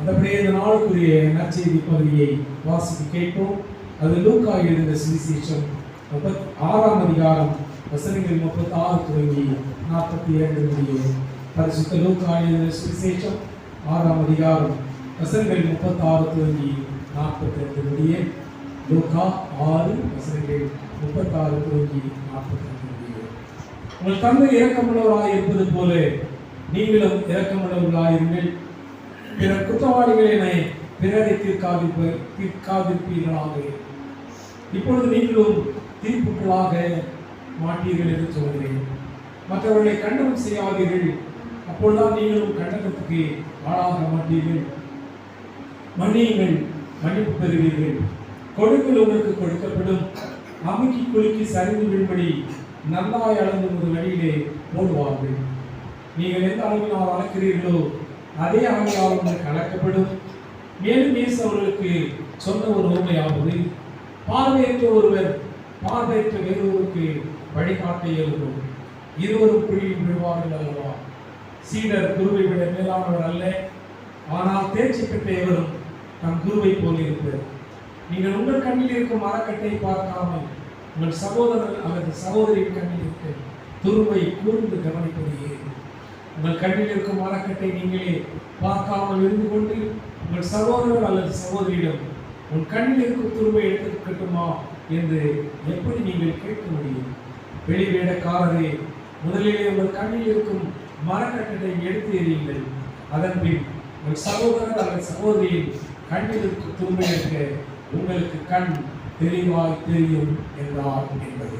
அந்தபடியே இந்த நாளுக்குரிய நற்செய்தி பகுதியை வாசிக்க கேட்போம். அது லூக்கா எழுதின சுவிசேஷம் 36ஆம் அதிகாரம் வசனங்கள் 36 தொடங்கி 42 முடிய. பரிசுத்த லூக்கா எழுதின சுவிசேஷம் 6ஆம் அதிகாரம் வசனங்கள் 36 தொடங்கி 42 முடிய. லூக்கா 6 வசனங்கள் 36 தொடங்கி 42 முடிய. உங்கள் தந்தை இரக்கமுள்ளவராய் இருப்பது போல நீங்களும் இரக்கமுள்ளவர்களாயிருங்கள். பிறர் குற்றவாளிகளை பிறரை தீர்க்காதிருப்பீர்களாக. இப்பொழுது நீங்களும் தீர்ப்புகளாக மாட்டீர்கள் என்று சொல்கிறேன். மற்றவர்களை கண்டனம் செய்யாதீர்கள், அப்பொழுதுதான் நீங்களும் கண்டனத்துக்கு ஆளாக மாட்டீர்கள். மன்னியுங்கள், மன்னிப்பு பெறுவீர்கள். கொடுங்கள், உங்களுக்கு கொடுக்கப்படும். அமுக்கி குலுக்கி சரிந்து விழும்படி நல்லாய் அளந்து ஒரு வழியிலே போடுவார்கள். நீங்கள் எந்த அளவினால் அளக்கிறீர்களோ அதே அளவினால் உங்களுக்கு அளக்கப்படும். மேலும் இயேசு அவர்களுக்கு சொன்ன ஒரு உண்மையாவது, பார்வையற்ற ஒருவர் பார்வையற்ற வேறொருக்கு வழிகாட்ட இயலும். இருவரும் குழியில் விழுவார்கள் அல்லவா? சீடர் குருவை விட மேலானவர் அல்ல, ஆனால் தேர்ச்சி பெற்ற எவரும் நம் குருவை போல் இருப்பர். நீங்கள் உங்கள் கண்ணில் இருக்கும் மரக்கட்டை பார்க்காமல் உங்கள் சகோதரர் அல்லது சகோதரியின் கண்ணில் இருக்கும் துருவை கூர்ந்து கவனிப்பது ஏன்? உங்கள் கண்ணில் இருக்கும் மரக்கட்டை நீங்களே பார்க்காமல் இருந்து கொண்டு உங்கள் சகோதரர் அல்லது சகோதரியிடம் உன் கண்ணில் இருக்கும் துருவை எடுத்துக்கட்டுமா என்று எப்படி நீங்கள் கேட்க முடியும்? வெளிவேடக்காரரே, முதலிலே உங்கள் கண்ணில் இருக்கும் மரக்கட்டை எடுத்து எறியுங்கள். அதன் பின் உங்கள் சகோதரர் அல்லது சகோதரியின் கண்ணில் இருக்கும் துருவை எடுக்க உங்களுக்கு கண் தெளிவாய் தெரியும் என்றார் என்பது.